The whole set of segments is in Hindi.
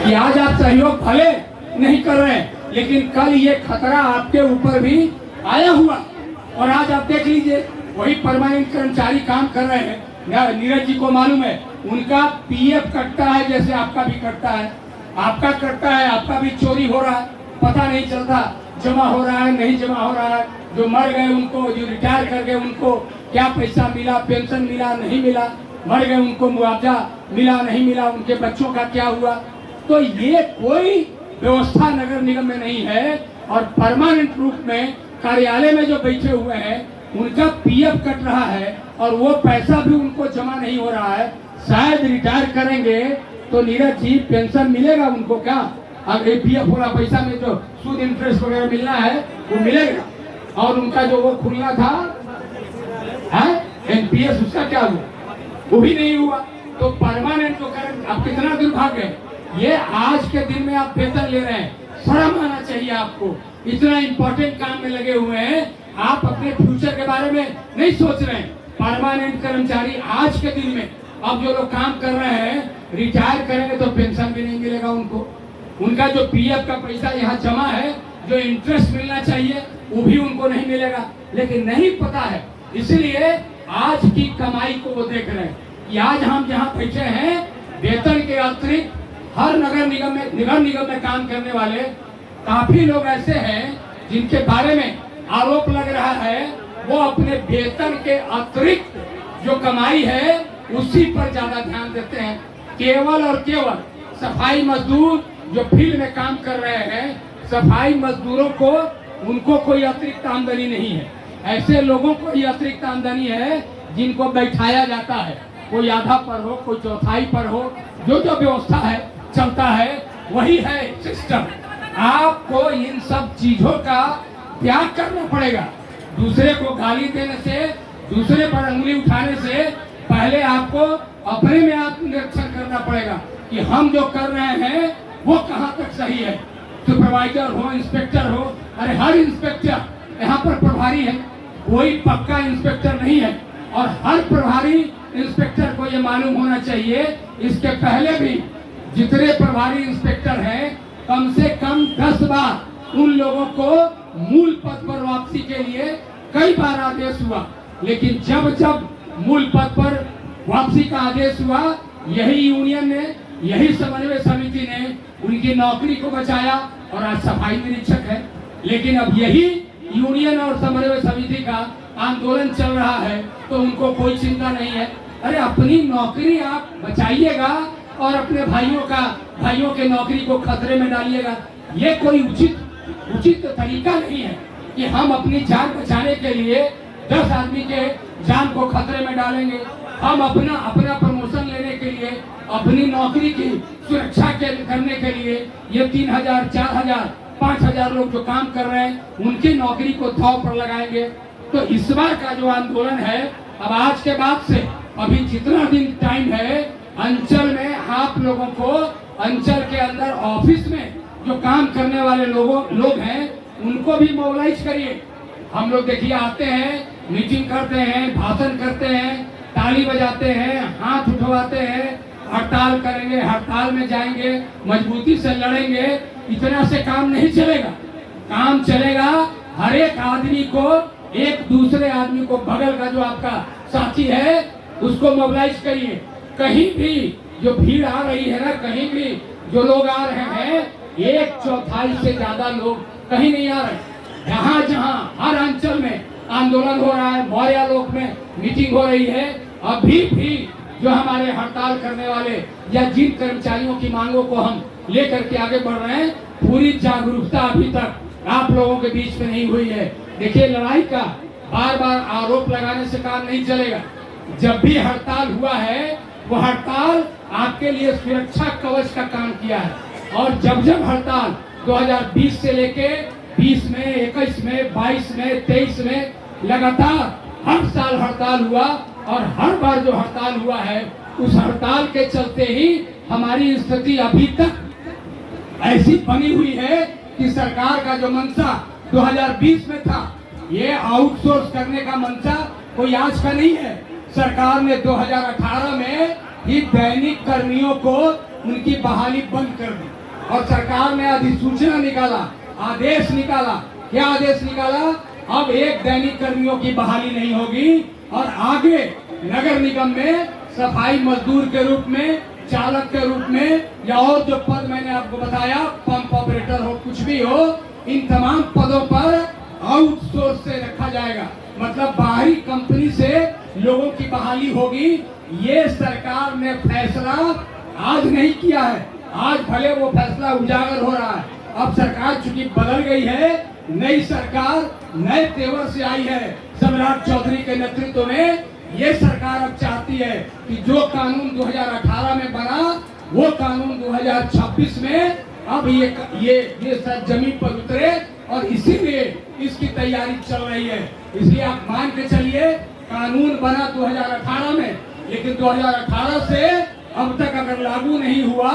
कि आज आप सहयोग भले नहीं कर रहे हैं, लेकिन कल ये खतरा आपके ऊपर भी आया हुआ। और आज आप देख लीजिए, वही परमानेंट कर्मचारी काम कर रहे हैं, नीरज जी को मालूम है, उनका पीएफ कटता है जैसे आपका भी कटता है, आपका कटता है, आपका भी चोरी हो रहा है, पता नहीं चलता, जमा हो रहा है नहीं जमा हो रहा है। जो मर गए उनको, जो रिटायर कर गए उनको क्या पैसा मिला, पेंशन मिला नहीं मिला, मर गए उनको मुआवजा मिला नहीं मिला, उनके बच्चों का क्या हुआ। तो ये कोई व्यवस्था नगर निगम में नहीं है। और परमानेंट रूप में कार्यालय में जो बैठे हुए हैं उनका पीएफ कट रहा है और वो पैसा भी उनको जमा नहीं हो रहा है। शायद रिटायर करेंगे तो नीरज जी पेंशन मिलेगा उनको क्या? अगर पीएफ वाला पैसा में जो सूद इंटरेस्ट वगैरह मिलना है वो मिलेगा। और उनका जो वो खुलना था एनपीएस, उसका क्या हुआ? वो भी नहीं हुआ। तो परमानेंट तो कर, अब कितना दुर्भाग्य है ये, आज के दिन में आप वेतन ले रहे हैं, शर्म आना चाहिए आपको। इतना इंपॉर्टेंट काम में लगे हुए हैं, आप अपने फ्यूचर के बारे में नहीं सोच रहे हैं। परमानेंट कर्मचारी आज के दिन में, अब जो लोग काम कर रहे हैं, रिटायर करेंगे तो पेंशन भी नहीं मिलेगा उनको, उनका जो पीएफ का पैसा यहाँ जमा है, जो इंटरेस्ट मिलना चाहिए वो भी उनको नहीं मिलेगा। लेकिन नहीं पता है, इसलिए आज की कमाई को वो देख रहे हैं कि आज हम जहाँ बैठे हैं, वेतन के अतिरिक्त हर नगर निगम में काम करने वाले काफी लोग ऐसे हैं जिनके बारे में आरोप लग रहा है वो अपने वेतन के अतिरिक्त जो कमाई है उसी पर ज्यादा ध्यान देते हैं। केवल और केवल सफाई मजदूर जो फील्ड में काम कर रहे हैं, सफाई मजदूरों को, उनको कोई अतिरिक्त आमदनी नहीं है। ऐसे लोगों को ही अतिरिक्त आमदनी है जिनको बैठाया जाता है, कोई आधा पर हो, कोई चौथाई पर हो, जो जो व्यवस्था है चलता है वही है सिस्टम। आपको इन सब चीजों का त्याग करना पड़ेगा। दूसरे को गाली देने से, दूसरे पर उंगली उठाने से पहले आपको अपने में आत्मनिरीक्षण करना पड़ेगा कि हम जो कर रहे हैं वो कहाँ तक सही है। सुपरवाइजर हो, इंस्पेक्टर हो, अरे हर इंस्पेक्टर यहाँ पर प्रभारी है, कोई पक्का इंस्पेक्टर नहीं है। और हर प्रभारी इंस्पेक्टर को ये मालूम होना चाहिए, इसके पहले भी जितने प्रभारी इंस्पेक्टर हैं कम से कम 10 बार उन लोगों को मूल पद पर वापसी के लिए कई बार आदेश हुआ, लेकिन जब जब मूल पद पर वापसी का आदेश हुआ, यही यूनियन ने, यही समन्वय समिति ने उनकी नौकरी को बचाया और आज सफाई निरीक्षक है। लेकिन अब यही यूनियन और समन्वय समिति का आंदोलन चल रहा है तो उनको कोई चिंता नहीं है। अरे अपनी नौकरी आप बचाइएगा और अपने भाइयों के नौकरी को खतरे में डालिएगा। ये कोई उचित तरीका नहीं है कि हम अपनी जान बचाने के लिए 10 आदमी के जान को खतरे में डालेंगे। हम अपना प्रमोशन लेने के लिए, अपनी नौकरी की सुरक्षा करने के लिए ये 3000, 4000, 5000 लोग जो काम कर रहे हैं उनकी नौकरी को दांव पर लगाएंगे। तो इस बार का जो आंदोलन है, अब आज के बाद से अभी जितना दिन टाइम है, अंचल में आप लोगों को, अंचल के अंदर ऑफिस में जो काम करने वाले लोग हैं उनको भी मोबिलाइज करिए। हम लोग देखिए आते हैं, मीटिंग करते हैं, भाषण करते हैं, ताली बजाते हैं, हाथ उठवाते हैं, हड़ताल करेंगे, हड़ताल में जाएंगे, मजबूती से लड़ेंगे। इतना से काम नहीं चलेगा। काम चलेगा हर एक आदमी को, एक दूसरे आदमी को, बगल का जो आपका साथी है उसको मोबिलाइज करिए। कहीं भी जो भीड़ आ रही है ना, कहीं भी जो लोग आ रहे हैं, 1/4 से ज्यादा लोग कहीं नहीं आ रहे। जहाँ हर अंचल में आंदोलन हो रहा है, मौर्या लोक में मीटिंग हो रही है, अभी भी जो हमारे हड़ताल करने वाले या जिन कर्मचारियों की मांगों को हम लेकर के आगे बढ़ रहे हैं, पूरी जागरूकता अभी तक आप लोगों के बीच में नहीं हुई है। देखिए, लड़ाई का बार बार आरोप लगाने से काम नहीं चलेगा। जब भी हड़ताल हुआ है वो हड़ताल आपके लिए सुरक्षा कवच का काम किया है। और जब हड़ताल 2020 से लेके 20 में, 21 में, 22 में, 23 में लगातार हर साल हड़ताल हुआ और हर बार जो हड़ताल हुआ है उस हड़ताल के चलते ही हमारी स्थिति अभी तक ऐसी बनी हुई है कि सरकार का जो मंशा 2020 में था, ये आउटसोर्स करने का मंशा कोई आज का नहीं है। सरकार ने 2018 में ही दैनिक कर्मियों को उनकी बहाली बंद कर दी। और सरकार ने अधिसूचना निकाला, आदेश निकाला। क्या आदेश निकाला? अब एक दैनिक कर्मियों की बहाली नहीं होगी और आगे नगर निगम में सफाई मजदूर के रूप में, चालक के रूप में, या और जो पद मैंने आपको बताया, पंप ऑपरेटर हो, कुछ भी हो, इन तमाम पदों पर आउटसोर्स से रखा जाएगा। मतलब बाहरी कंपनी से लोगों की बहाली होगी। ये सरकार ने फैसला आज नहीं किया है, आज भले वो फैसला उजागर हो रहा है। अब सरकार चूंकि बदल गई है, नई सरकार नए तेवर से आई है सम्राट चौधरी के नेतृत्व में। ये सरकार अब चाहती है कि जो कानून 2018 में बना, वो कानून 2026 में अब ये सब जमीन पर उतरे, और इसीलिए इसकी तैयारी चल रही है। इसलिए आप मान के चलिए, कानून बना 2018 में, लेकिन 2018 से अब तक अगर लागू नहीं हुआ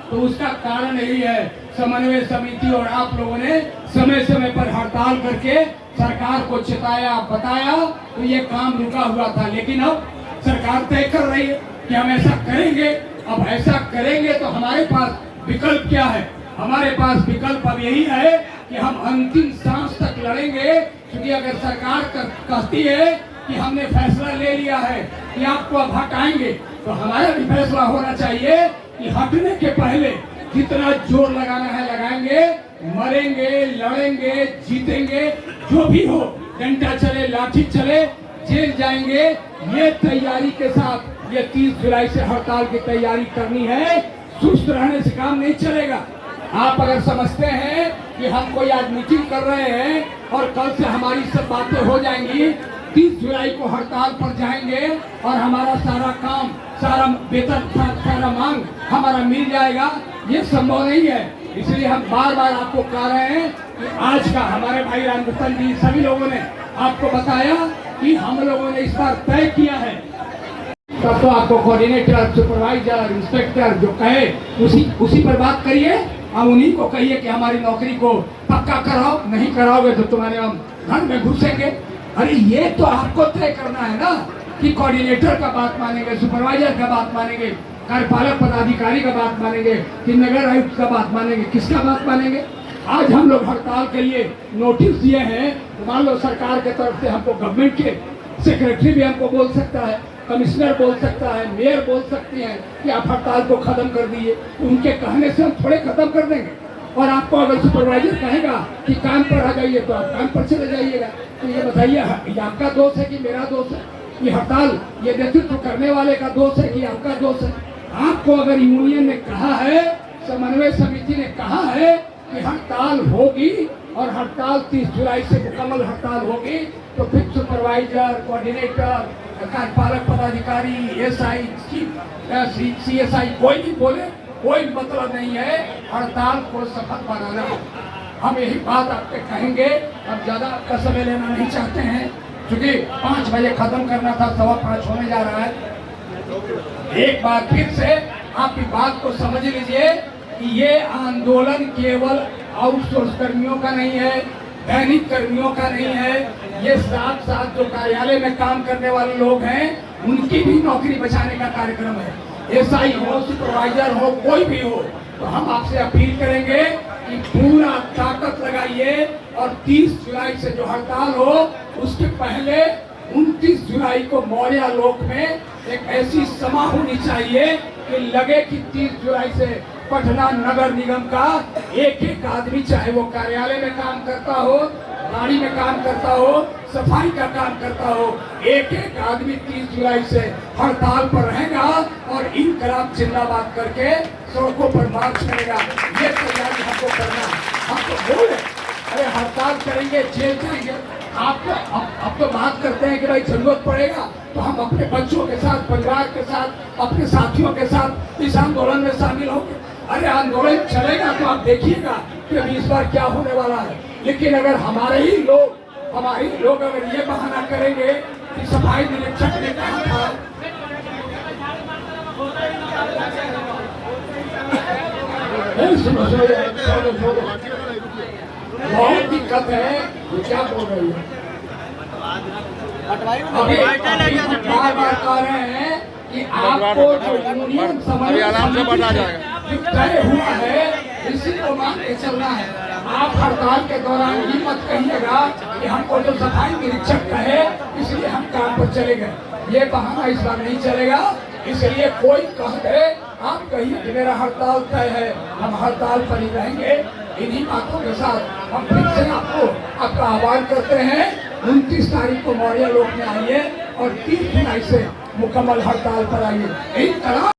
तो उसका कारण यही है, समन्वय समिति और आप लोगों ने समय समय पर हड़ताल करके सरकार को चिताया, बताया, तो ये काम रुका हुआ था। लेकिन अब सरकार तय कर रही है कि हम ऐसा करेंगे। अब ऐसा करेंगे तो हमारे पास विकल्प क्या है? हमारे पास विकल्प अब यही है कि हम अंतिम सांस तक लड़ेंगे। क्योंकि अगर सरकार कहती है कि हमने फैसला ले लिया है कि आपको अब हटाएंगे, तो हमारा भी फैसला होना चाहिए कि हटने के पहले जितना जोर लगाना है लगाएंगे, मरेंगे, लड़ेंगे, जीतेंगे, जो भी हो, डंडा चले, लाठी चले, जेल जाएंगे। ये तैयारी के साथ ये 30 जुलाई से हड़ताल की तैयारी करनी है। सुस्त रहने से काम नहीं चलेगा। आप अगर समझते हैं कि हम कोई आज मीटिंग कर रहे हैं और कल से हमारी सब बातें हो जाएंगी, 30 जुलाई को हड़ताल पर जाएंगे और हमारा सारा काम, सारा वेतन, सारा मांग हमारा मिल जाएगा, ये संभव नहीं है। इसलिए हम बार बार आपको कह रहे हैं कि आज का हमारे भाई रामकृष्ण जी, सभी लोगों ने आपको बताया कि हम लोगों ने इस बार तय किया है। तब तो आपको कोऑर्डिनेटर, सुपरवाइजर, इंस्पेक्टर जो कहे उसी पर बात करिए और उन्हीं को कहिए कि हमारी नौकरी को पक्का कराओ, नहीं कराओगे तो तुम्हारे हम घर में घुसेंगे। अरे ये तो आपको तय करना है ना कि कोऑर्डिनेटर का बात मानेंगे, सुपरवाइजर का बात मानेंगे, कार्यपालक पदाधिकारी का बात मानेंगे, कि नगर आयुक्त का बात मानेंगे, किसका बात मानेंगे? आज हम लोग हड़ताल के लिए नोटिस दिए हैं, तो मान लो सरकार के तरफ से हमको गवर्नमेंट के सेक्रेटरी भी हमको बोल सकता है, कमिश्नर बोल सकता है, मेयर बोल सकती है कि आप हड़ताल को खत्म कर दीजिए। उनके कहने से हम थोड़े खत्म कर देंगे। और आपको अगर सुपरवाइजर कहेगा कि काम पर आ जाइए तो आप काम पर चले जाइएगा। तो ये बताइए, ये आपका दोष है कि मेरा दोष है? ये हड़ताल ये नेतृत्व करने वाले का दोष है कि आपका दोष है? आपको अगर यूनियन ने कहा है, समन्वय समिति ने कहा है कि हड़ताल होगी और हड़ताल 30 जुलाई से मुकम्मल हड़ताल होगी, तो फिर सुपरवाइजर, कोऑर्डिनेटर, कार्यपालक पदाधिकारी, एसआई, सीएसआई कोई भी बोले, कोई मतलब नहीं है हड़ताल को सफल बनाना। हम यही बात आपके कहेंगे। अब ज्यादा आपका समय लेना नहीं चाहते हैं, क्योंकि 5 बजे खत्म करना था, 5:15 होने जा रहा है। एक बार फिर से आप इस बात को समझ लीजिए कि ये आंदोलन केवल आउटसोर्स कर्मियों का नहीं है, दैनिक कर्मियों का नहीं है, ये साथ साथ जो कार्यालय में काम करने वाले लोग हैं उनकी भी नौकरी बचाने का कार्यक्रम है। एसआई हो, सुपरवाइजर हो, कोई भी हो, तो हम आपसे अपील करेंगे कि पूरा ताकत लगाइए और 30 जुलाई से जो हड़ताल हो उसके पहले 29 जुलाई को मौर्य लोक में एक ऐसी सभा होनी चाहिए कि लगे कि 30 जुलाई से पटना नगर निगम का एक एक आदमी, चाहे वो कार्यालय में काम करता हो, गाड़ी में काम करता हो, सफाई का काम करता हो, एक एक आदमी 30 जुलाई से हड़ताल पर रहेगा और इनकलाब जिंदाबाद करके सड़कों पर मार्च करेगा। ये तैयारी हमको करना है। हम तो बोले अरे हड़ताल करेंगे, जेल जाएंगे। आप तो अब तो बात करते हैं कि भाई जरूरत पड़ेगा तो हम अपने बच्चों के साथ, परिवार के साथ, अपने साथियों के साथ इस आंदोलन में शामिल होंगे। अरे आंदोलन चलेगा तो आप देखिएगा कि अभी इस बार क्या होने वाला है। लेकिन अगर हमारे ही लोग अगर ये बहाना करेंगे कि सफाई निरीक्षक ने कहा था, बहुत दिक्कत है, वो क्या बोल रही है? बार बार कह रहे हैं कि आपको जो यूनियन समझ तय हुआ है, इसी को मान के चलना है। आप हड़ताल के दौरान ये मत कहिएगा कि हमको तो सफाई निरीक्षक कहे इसलिए हम काम पर चले गए, ये बहाना इस बार नहीं चलेगा। इसलिए कोई कह दे, आप कहिए कि मेरा हड़ताल तय है, हम हड़ताल पर ही रहेंगे। इन्हीं बातों के साथ हम फिर से आपका आह्वान करते हैं, 29 तारीख को मौर्य लोक में आइए और 30 जुलाई से मुकम्मल हड़ताल पर आइए।